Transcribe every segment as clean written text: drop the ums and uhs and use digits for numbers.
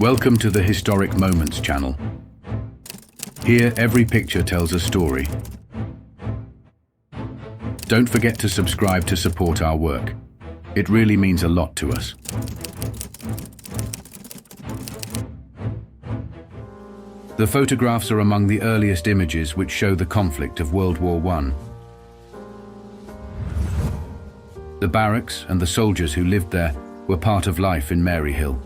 Welcome to the Historic Moments channel. Here, every picture tells a story. Don't forget to subscribe to support our work. It really means a lot to us. The photographs are among the earliest images which show the conflict of World War I. The barracks and the soldiers who lived there were part of life in Maryhill.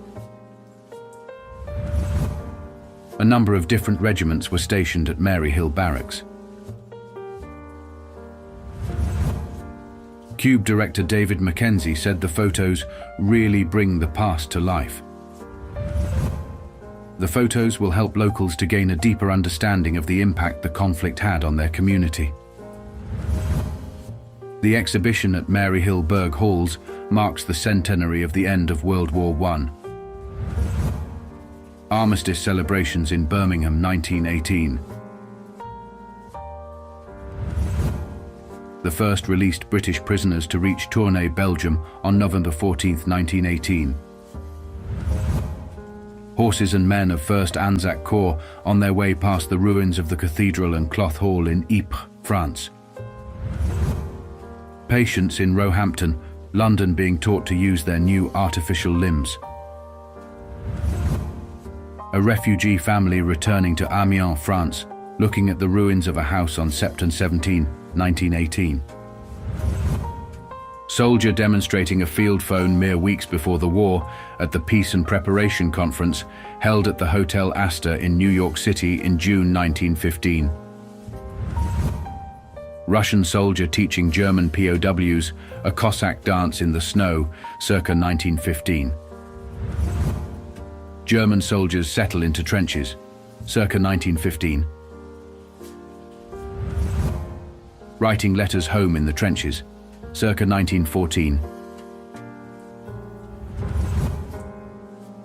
A number of different regiments were stationed at Maryhill Barracks. Cube director David Mackenzie said the photos really bring the past to life. The photos will help locals to gain a deeper understanding of the impact the conflict had on their community. The exhibition at Maryhill Burgh Halls marks the centenary of the end of World War I. Armistice celebrations in Birmingham, 1918. The first released British prisoners to reach Tournai, Belgium on November 14, 1918. Horses and men of 1st Anzac Corps on their way past the ruins of the cathedral and cloth hall in Ypres, France. Patients in Roehampton, London being taught to use their new artificial limbs. A refugee family returning to Amiens, France, looking at the ruins of a house on September 17, 1918. Soldier demonstrating a field phone mere weeks before the war at the Peace and Preparation Conference held at the Hotel Astor in New York City in June 1915. Russian soldier teaching German POWs a Cossack dance in the snow circa 1915. German soldiers settle into trenches circa 1915. Writing letters home in the trenches circa 1914.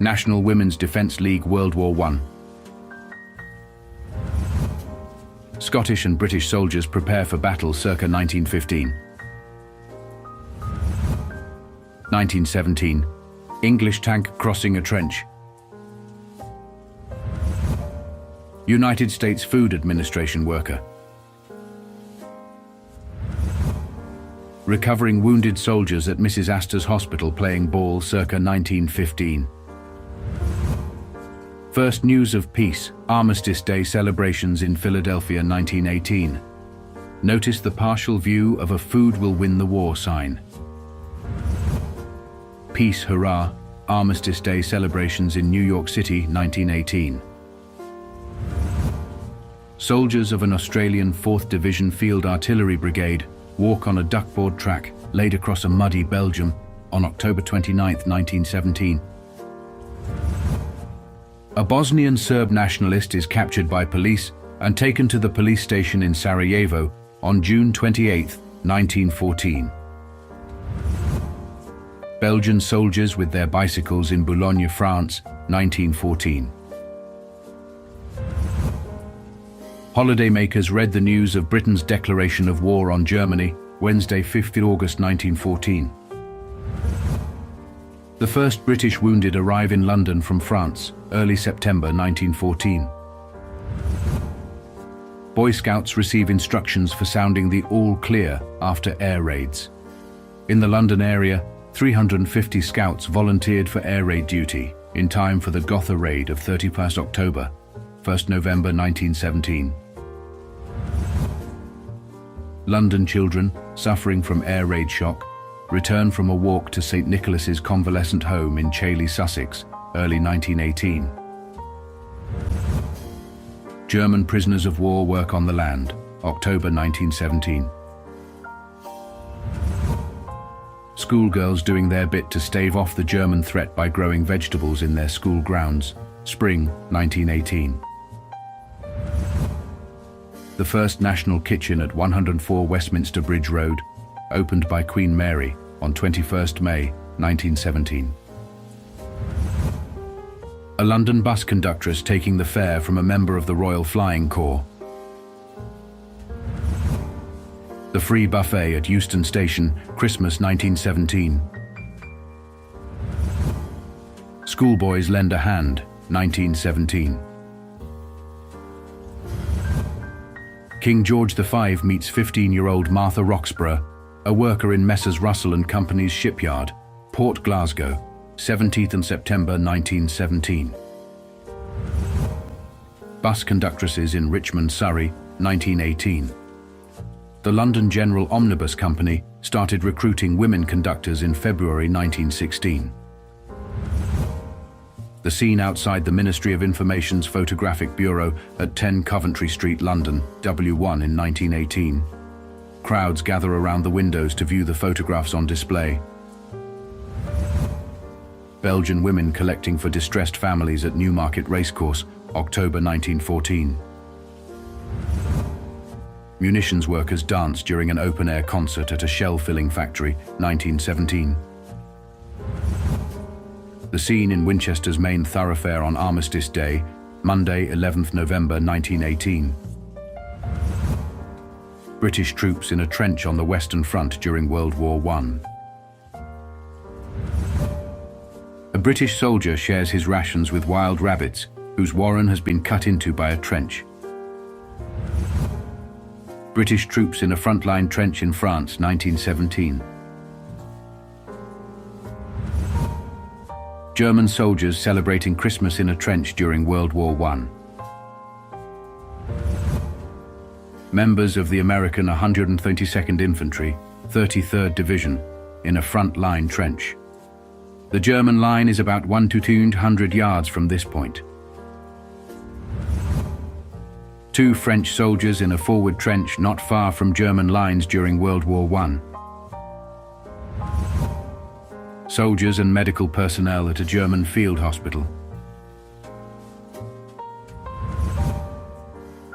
National Women's Defence League World War I. Scottish and British soldiers prepare for battle circa 1915. 1917. English tank crossing a trench. United States Food Administration worker. Recovering wounded soldiers at Mrs. Astor's Hospital playing ball circa 1915. First news of peace, Armistice Day celebrations in Philadelphia 1918. Notice the partial view of a food will win the war sign. Peace Hurrah, Armistice Day celebrations in New York City 1918. Soldiers of an Australian 4th Division Field Artillery Brigade walk on a duckboard track laid across a muddy Belgium on October 29, 1917. A Bosnian Serb nationalist is captured by police and taken to the police station in Sarajevo on June 28, 1914. Belgian soldiers with their bicycles in Boulogne, France, 1914. Holidaymakers read the news of Britain's declaration of war on Germany, Wednesday, 5th August 1914. The first British wounded arrive in London from France, early September 1914. Boy Scouts receive instructions for sounding the all clear after air raids. In the London area, 350 scouts volunteered for air raid duty in time for the Gotha raid of 31st October, 1st November 1917. London children suffering from air raid shock return from a walk to St. Nicholas's convalescent home in Chailey, Sussex, early 1918. German prisoners of war work on the land, October 1917. Schoolgirls doing their bit to stave off the German threat by growing vegetables in their school grounds, spring 1918. The first national kitchen at 104 Westminster Bridge Road, opened by Queen Mary on 21st May 1917. A London bus conductress taking the fare from a member of the Royal Flying Corps. The free buffet at Euston Station, Christmas 1917. Schoolboys lend a hand 1917. King George V meets 15-year-old Martha Roxburgh, a worker in Messrs. Russell and Company's shipyard, Port Glasgow, 17th September 1917. Bus conductresses in Richmond, Surrey, 1918. The London General Omnibus Company started recruiting women conductors in February 1916. The scene outside the Ministry of Information's Photographic Bureau at 10 Coventry Street, London, W1 in 1918. Crowds gather around the windows to view the photographs on display. Belgian women collecting for distressed families at Newmarket Racecourse, October 1914. Munitions workers dance during an open-air concert at a shell-filling factory, 1917. The scene in Winchester's main thoroughfare on Armistice Day, Monday, 11th November 1918. British troops in a trench on the Western Front during World War I. A British soldier shares his rations with wild rabbits, whose warren has been cut into by a trench. British troops in a frontline trench in France, 1917. German soldiers celebrating Christmas in a trench during World War I. Members of the American 132nd Infantry, 33rd Division, in a front-line trench. The German line is about 1 to 200 yards from this point. Two French soldiers in a forward trench not far from German lines during World War I. Soldiers and medical personnel at a German field hospital.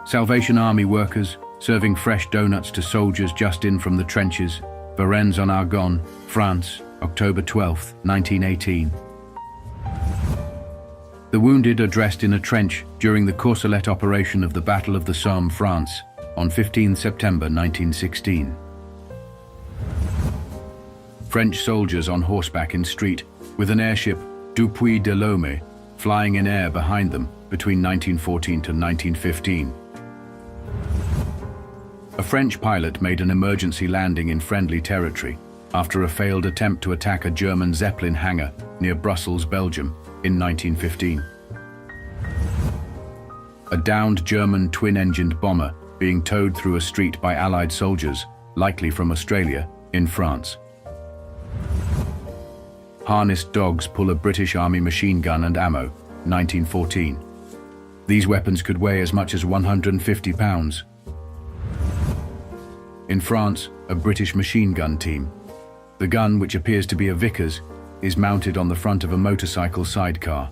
Salvation Army workers serving fresh donuts to soldiers just in from the trenches, Varennes-en-Argonne, France, October 12, 1918. The wounded are dressed in a trench during the Courcelette operation of the Battle of the Somme, France, on 15 September 1916. French soldiers on horseback in street, with an airship, Dupuy de Lome, flying in air behind them between 1914 to 1915. A French pilot made an emergency landing in friendly territory after a failed attempt to attack a German Zeppelin hangar near Brussels, Belgium, in 1915. A downed German twin-engined bomber being towed through a street by Allied soldiers, likely from Australia, in France. Harnessed dogs pull a British Army machine gun and ammo, 1914. These weapons could weigh as much as 150 pounds. In France, a British machine gun team. The gun, which appears to be a Vickers, is mounted on the front of a motorcycle sidecar.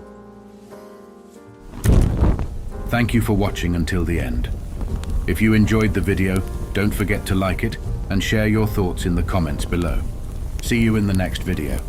Thank you for watching until the end. If you enjoyed the video, don't forget to like it and share your thoughts in the comments below. See you in the next video.